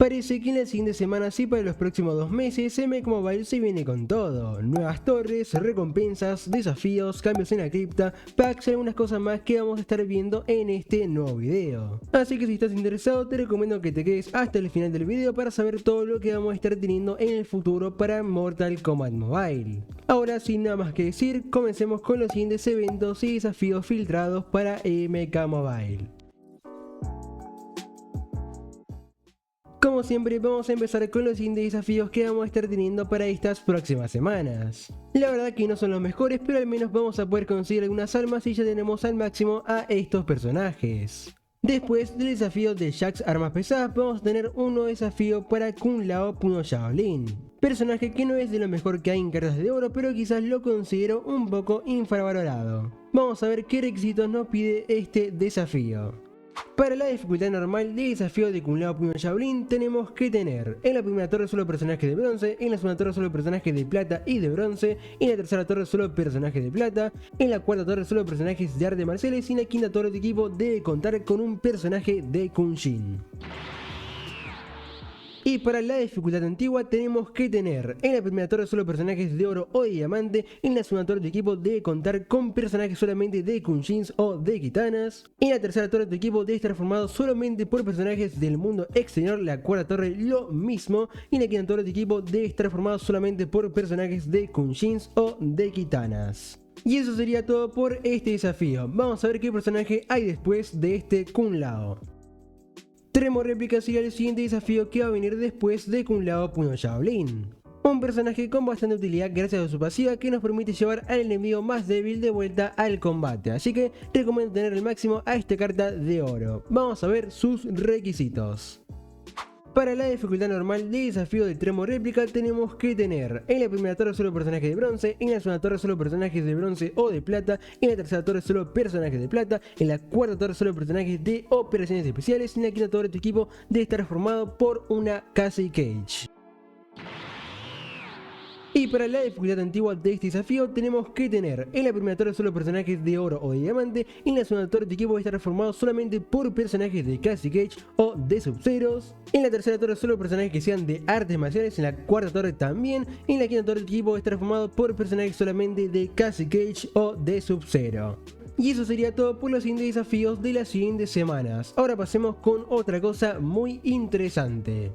Parece que en las siguientes semanas y para los próximos 2 meses, MK Mobile se viene con todo. Nuevas torres, recompensas, desafíos, cambios en la cripta, packs y algunas cosas más que vamos a estar viendo en este nuevo video. Así que si estás interesado te recomiendo que te quedes hasta el final del video para saber todo lo que vamos a estar teniendo en el futuro para Mortal Kombat Mobile. Ahora sin nada más que decir, comencemos con los siguientes eventos y desafíos filtrados para MK Mobile. Como siempre vamos a empezar con los siguientes desafíos que vamos a estar teniendo para estas próximas semanas. La verdad que no son los mejores, pero al menos vamos a poder conseguir algunas almas y ya tenemos al máximo a estos personajes. Después del desafío de Jax Armas Pesadas vamos a tener un nuevo desafío para Kung Lao Puño Shaolin. Personaje que no es de lo mejor que hay en cartas de oro, pero quizás lo considero un poco infravalorado. Vamos a ver qué requisitos nos pide este desafío. Para la dificultad normal del desafío de Kung Lao Puño Shaolin tenemos que tener en la primera torre solo personajes de bronce, en la segunda torre solo personajes de plata y de bronce, en la tercera torre solo personajes de plata, en la cuarta torre solo personajes de artes marciales y en la quinta torre de equipo debe contar con un personaje de Kunshin. Y para la dificultad antigua tenemos que tener en la primera torre solo personajes de oro o de diamante, en la segunda torre de equipo debe contar con personajes solamente de Kunshins o de Kitanas, en la tercera torre de equipo debe estar formado solamente por personajes del mundo exterior, la cuarta torre lo mismo, y en la quinta torre de equipo debe estar formado solamente por personajes de Kunshins o de Kitanas. Y eso sería todo por este desafío. Vamos a ver qué personaje hay después de este Kung Lao. Tremo Réplica sería el siguiente desafío que va a venir después de Kung Lao Puño Shaolin. Un personaje con bastante utilidad gracias a su pasiva que nos permite llevar al enemigo más débil de vuelta al combate, así que recomiendo tener el máximo a esta carta de oro. Vamos a ver sus requisitos. Para la dificultad normal del desafío de Tremo Réplica tenemos que tener en la primera torre solo personajes de bronce, en la segunda torre solo personajes de bronce o de plata, en la tercera torre solo personajes de plata, en la cuarta torre solo personajes de operaciones especiales y en la quinta torre tu equipo debe estar formado por una Casey Cage. Y para la dificultad antigua de este desafío tenemos que tener en la primera torre solo personajes de oro o de diamante, en la segunda torre tu equipo va a estar formado solamente por personajes de Casey Cage o de Sub-Zeros, en la tercera torre solo personajes que sean de artes marciales, en la cuarta torre también, en la quinta torre tu equipo va a estar formado por personajes solamente de Casey Cage o de Sub-Zero. Y eso sería todo por los siguientes desafíos de las siguientes semanas. Ahora pasemos con otra cosa muy interesante.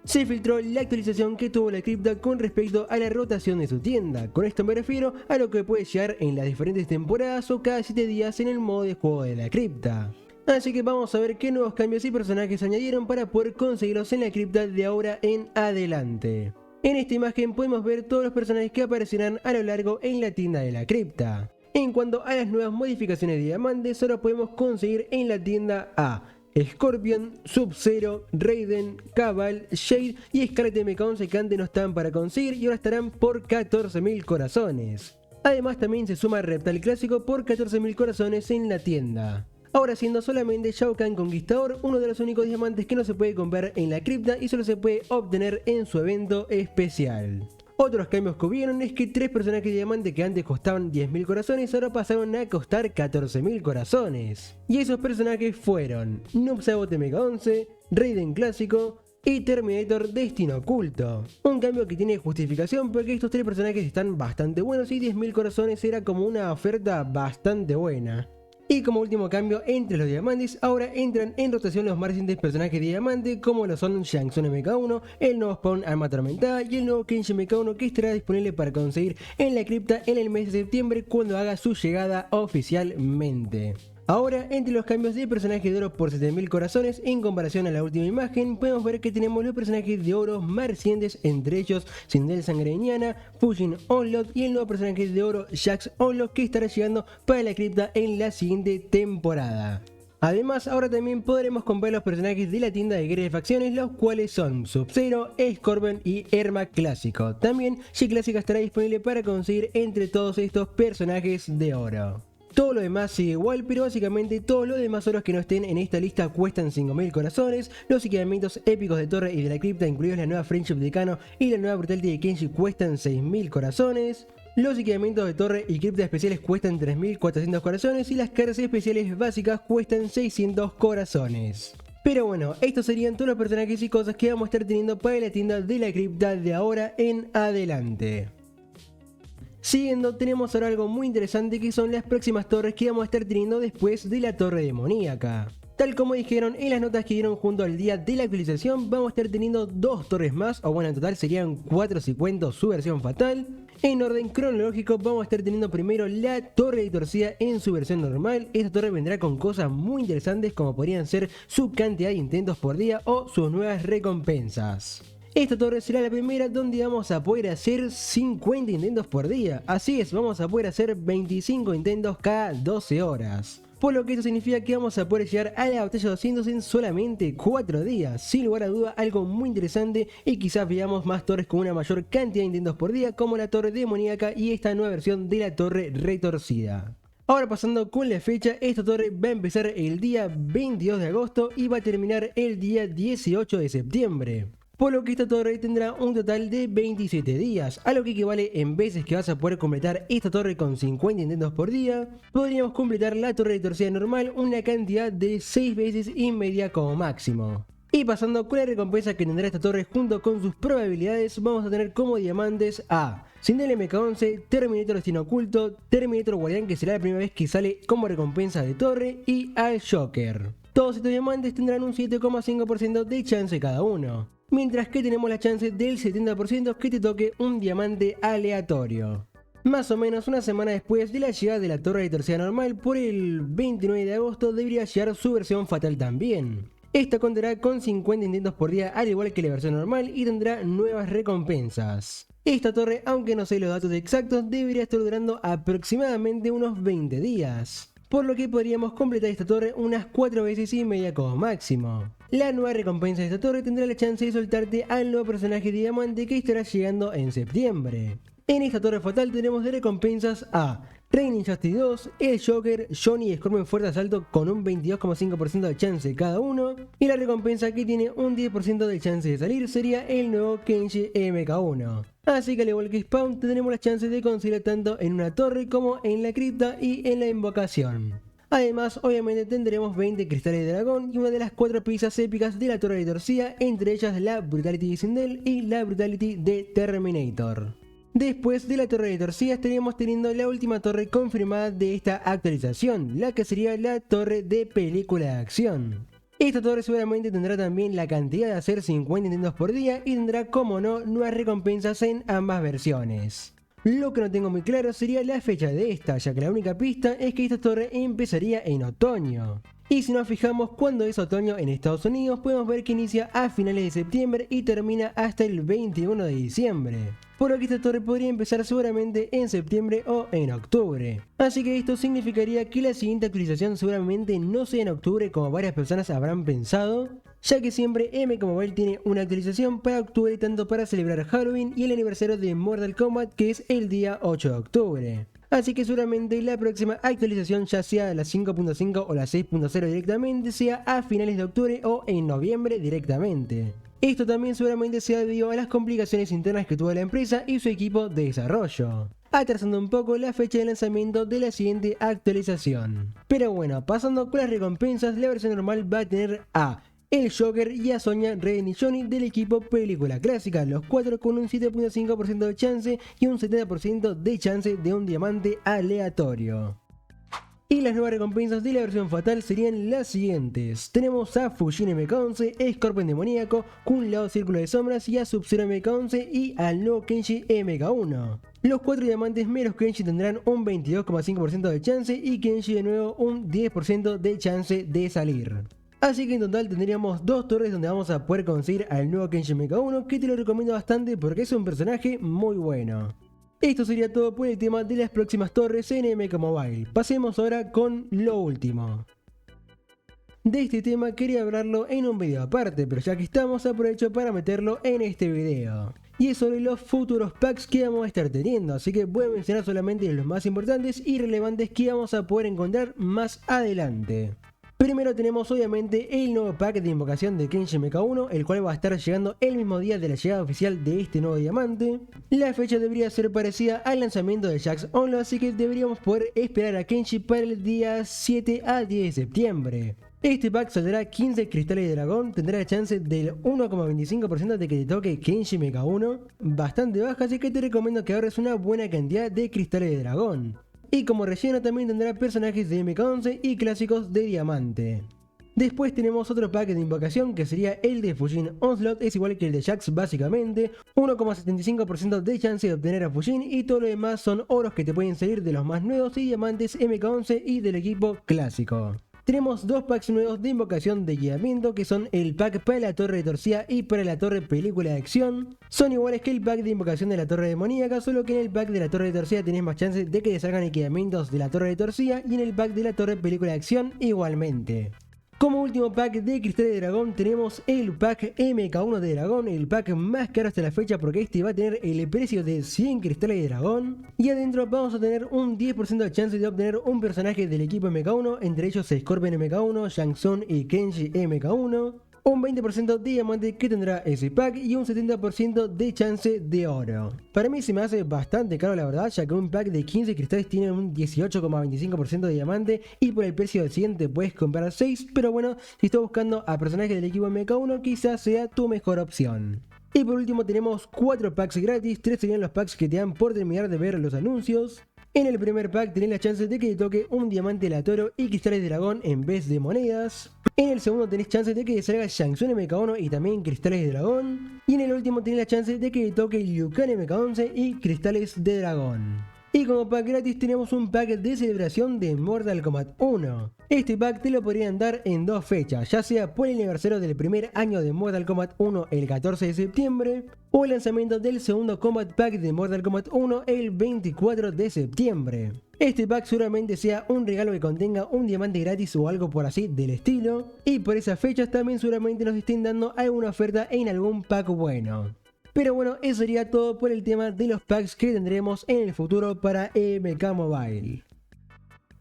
Se filtró la actualización que tuvo la cripta con respecto a la rotación de su tienda. Con esto me refiero a lo que puede llegar en las diferentes temporadas o cada 7 días en el modo de juego de la cripta. Así que vamos a ver qué nuevos cambios y personajes añadieron para poder conseguirlos en la cripta de ahora en adelante. En esta imagen podemos ver todos los personajes que aparecerán a lo largo en la tienda de la cripta. En cuanto a las nuevas modificaciones de diamantes, ahora podemos conseguir en la tienda a Scorpion, Sub-Zero, Raiden, Cabal, Shade y Scarlet MK11 que antes no estaban para conseguir y ahora estarán por 14.000 corazones. Además también se suma Reptile Clásico por 14.000 corazones en la tienda. Ahora siendo solamente Shao Kahn Conquistador uno de los únicos diamantes que no se puede comprar en la cripta y solo se puede obtener en su evento especial. Otros cambios que hubieron es que 3 personajes de diamante que antes costaban 10.000 corazones ahora pasaron a costar 14.000 corazones. Y esos personajes fueron Noob Saibot MK11, Raiden Clásico y Terminator Destino Oculto. Un cambio que tiene justificación porque estos 3 personajes están bastante buenos y 10.000 corazones era como una oferta bastante buena. Y como último cambio entre los diamantes, ahora entran en rotación los más recientes personajes de diamante como lo son Shang Tsung MK1, el nuevo Spawn Arma Atormentada y el nuevo Kenshi MK1 que estará disponible para conseguir en la cripta en el mes de septiembre cuando haga su llegada oficialmente. Ahora, entre los cambios de personajes de oro por 7.000 corazones, en comparación a la última imagen, podemos ver que tenemos los personajes de oro más recientes, entre ellos Sindel Sangreñana, Fujin Onlord y el nuevo personaje de oro Jax Onlord que estará llegando para la cripta en la siguiente temporada. Además, ahora también podremos comprar los personajes de la tienda de guerra de facciones, los cuales son Sub-Zero, Scorpion y Ermac Clásico. También G Clásica estará disponible para conseguir entre todos estos personajes de oro. Todo lo demás sigue igual, pero básicamente todos los demás oros que no estén en esta lista cuestan 5.000 corazones. Los equipamientos épicos de Torre y de la cripta, incluidos la nueva Friendship de Kano y la nueva Brutality de Kenshi, cuestan 6.000 corazones. Los equipamientos de torre y cripta especiales cuestan 3.400 corazones y las cartas especiales básicas cuestan 600 corazones. Pero bueno, estos serían todos los personajes y cosas que vamos a estar teniendo para la tienda de la cripta de ahora en adelante. Siguiendo, tenemos ahora algo muy interesante que son las próximas torres que vamos a estar teniendo después de la torre demoníaca. Tal como dijeron en las notas que dieron junto al día de la actualización, vamos a estar teniendo 2 torres más, o bueno, en total serían 4 si cuento su versión fatal. En orden cronológico vamos a estar teniendo primero la torre distorcida en su versión normal. Esta torre vendrá con cosas muy interesantes como podrían ser su cantidad de intentos por día o sus nuevas recompensas. Esta torre será la primera donde vamos a poder hacer 50 intentos por día, así es, vamos a poder hacer 25 intentos cada 12 horas. Por lo que esto significa que vamos a poder llegar a la batalla 200 en solamente 4 días, sin lugar a duda algo muy interesante y quizás veamos más torres con una mayor cantidad de intentos por día como la torre demoníaca y esta nueva versión de la torre retorcida. Ahora pasando con la fecha, esta torre va a empezar el día 22 de agosto y va a terminar el día 18 de septiembre. Por lo que esta torre tendrá un total de 27 días, a lo que equivale en veces que vas a poder completar esta torre con 50 intentos por día, podríamos completar la torre de torcida normal una cantidad de 6 veces y media como máximo. Y pasando con la recompensa que tendrá esta torre junto con sus probabilidades, vamos a tener como diamantes a Sindel MK11, Terminator Destino Oculto, Terminator Guardián que será la primera vez que sale como recompensa de torre y al Joker. Todos estos diamantes tendrán un 7,5% de chance cada uno, mientras que tenemos la chance del 70% que te toque un diamante aleatorio. Más o menos una semana después de la llegada de la torre de torcida normal, por el 29 de agosto debería llegar su versión fatal también. Esta contará con 50 intentos por día al igual que la versión normal y tendrá nuevas recompensas. Esta torre, aunque no sé los datos exactos, debería estar durando aproximadamente unos 20 días. Por lo que podríamos completar esta torre unas 4 veces y media como máximo. La nueva recompensa de esta torre tendrá la chance de soltarte al nuevo personaje de diamante que estará llegando en septiembre. En esta torre fatal tenemos de recompensas a Rain Injustice 2, el Joker, Johnny y Scorpion Fuerte Asalto con un 22,5% de chance cada uno. Y la recompensa que tiene un 10% de chance de salir sería el nuevo Kenshi MK1. Así que al igual que Spawn tendremos las chances de conseguir tanto en una torre como en la cripta y en la invocación. Además, obviamente tendremos 20 cristales de dragón y una de las 4 piezas épicas de la torre de torcida, entre ellas la Brutality de Sindel y la Brutality de Terminator. Después de la torre de torcida estaríamos teniendo la última torre confirmada de esta actualización, la que sería la torre de película de acción. Esta torre seguramente tendrá también la cantidad de hacer 50 intentos por día y tendrá como no nuevas recompensas en ambas versiones. Lo que no tengo muy claro sería la fecha de esta, ya que la única pista es que esta torre empezaría en otoño. Y si nos fijamos cuando es otoño en Estados Unidos, podemos ver que inicia a finales de septiembre y termina hasta el 21 de diciembre. Por lo que esta torre podría empezar seguramente en septiembre o en octubre. Así que esto significaría que la siguiente actualización seguramente no sea en octubre como varias personas habrán pensado, ya que siempre MK Mobile tiene una actualización para octubre tanto para celebrar Halloween y el aniversario de Mortal Kombat que es el día 8 de octubre. Así que seguramente la próxima actualización, ya sea la 5.5 o la 6.0 directamente, sea a finales de octubre o en noviembre directamente. Esto también seguramente sea debido a las complicaciones internas que tuvo la empresa y su equipo de desarrollo, atrasando un poco la fecha de lanzamiento de la siguiente actualización. Pero bueno, pasando con las recompensas, la versión normal va a tener a el Joker y a Sonya, Raiden y Johnny del equipo película clásica, los 4 con un 7.5% de chance y un 70% de chance de un diamante aleatorio. Y las nuevas recompensas de la versión fatal serían las siguientes. Tenemos a Fujin MK11, Scorpion Demoníaco, Kun Lao Círculo de Sombras y a Sub-Zero MK11 y al nuevo Kenshi MK1. Los 4 diamantes menos Kenshi tendrán un 22,5% de chance y Kenshi de nuevo un 10% de chance de salir. Así que en total tendríamos 2 torres donde vamos a poder conseguir al nuevo Kenshi MK1, que te lo recomiendo bastante porque es un personaje muy bueno. Esto sería todo por el tema de las próximas torres en MK Mobile. Pasemos ahora con lo último. De este tema quería hablarlo en un video aparte, pero ya que estamos aprovecho para meterlo en este video. Y es sobre los futuros packs que vamos a estar teniendo, así que voy a mencionar solamente los más importantes y relevantes que vamos a poder encontrar más adelante. Primero tenemos obviamente el nuevo pack de invocación de Kenshi MK1, el cual va a estar llegando el mismo día de la llegada oficial de este nuevo diamante. La fecha debería ser parecida al lanzamiento de Jax Onlo, así que deberíamos poder esperar a Kenshi para el día 7 a 10 de septiembre. Este pack saldrá 15 cristales de dragón, tendrá la chance del 1,25% de que te toque Kenshi MK1, bastante baja, así que te recomiendo que ahorres una buena cantidad de cristales de dragón. Y como relleno también tendrá personajes de MK11 y clásicos de diamante. Después tenemos otro pack de invocación que sería el de Fujin Onslaught, es igual que el de Jax básicamente, 1,75% de chance de obtener a Fujin y todo lo demás son oros que te pueden salir de los más nuevos y diamantes MK11 y del equipo clásico. Tenemos dos packs nuevos de invocación de guiamiento que son el pack para la torre de torcida y para la torre película de acción. Son iguales que el pack de invocación de la torre demoníaca, solo que en el pack de la torre de torcida tenés más chances de que te salgan equipamientos de la torre de torcida y en el pack de la torre película de acción igualmente. Como último pack de cristales de dragón tenemos el pack MK1 de dragón, el pack más caro hasta la fecha porque este va a tener el precio de 100 cristales de dragón. Y adentro vamos a tener un 10% de chance de obtener un personaje del equipo MK1, entre ellos Scorpion MK1, Shang Tsung y Kenshi MK1. Un 20% de diamante que tendrá ese pack y un 70% de chance de oro. Para mí se me hace bastante caro la verdad, ya que un pack de 15 cristales tiene un 18,25% de diamante y por el precio del 100 te puedes comprar 6, pero bueno, si estás buscando a personajes del equipo MK1 quizás sea tu mejor opción. Y por último tenemos 4 packs gratis, 3 serían los packs que te dan por terminar de ver los anuncios. En el primer pack tenés la chance de que te toque un diamante latoro y cristales de dragón en vez de monedas. En el segundo tenés chance de que te salga Shang Tsung MK1 y también cristales de dragón. Y en el último tenés la chance de que te toque Liu Kang MK11 y cristales de dragón. Y como pack gratis tenemos un pack de celebración de Mortal Kombat 1. Este pack te lo podrían dar en dos fechas, ya sea por el aniversario del primer año de Mortal Kombat 1 el 14 de septiembre, o el lanzamiento del segundo Combat Pack de Mortal Kombat 1 el 24 de septiembre. Este pack seguramente sea un regalo que contenga un diamante gratis o algo por así del estilo, y por esas fechas también seguramente nos estén dando alguna oferta en algún pack bueno. Pero bueno, eso sería todo por el tema de los packs que tendremos en el futuro para MK Mobile.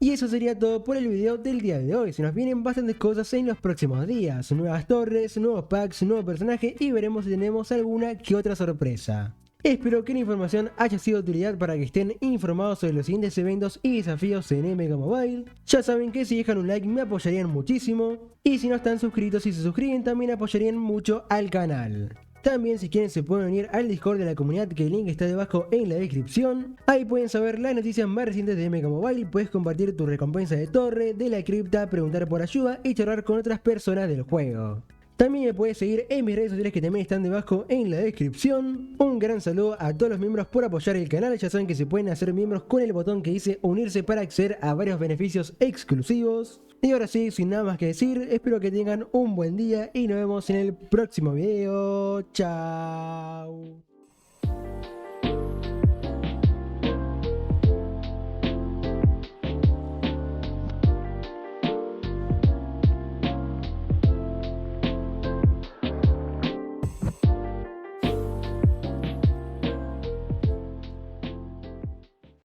Y eso sería todo por el video del día de hoy. Se nos vienen bastantes cosas en los próximos días. Nuevas torres, nuevos packs, nuevo personaje y veremos si tenemos alguna que otra sorpresa. Espero que la información haya sido de utilidad para que estén informados sobre los siguientes eventos y desafíos en MK Mobile. Ya saben que si dejan un like me apoyarían muchísimo. Y si no están suscritos y se suscriben también apoyarían mucho al canal. También si quieren se pueden unir al Discord de la comunidad que el link está debajo en la descripción. Ahí pueden saber las noticias más recientes de MK Mobile, puedes compartir tu recompensa de torre, de la cripta, preguntar por ayuda y charlar con otras personas del juego. También me puedes seguir en mis redes sociales que también están debajo en la descripción. Un gran saludo a todos los miembros por apoyar el canal, ya saben que se pueden hacer miembros con el botón que dice unirse para acceder a varios beneficios exclusivos. Y ahora sí, sin nada más que decir, espero que tengan un buen día y nos vemos en el próximo video. Chao.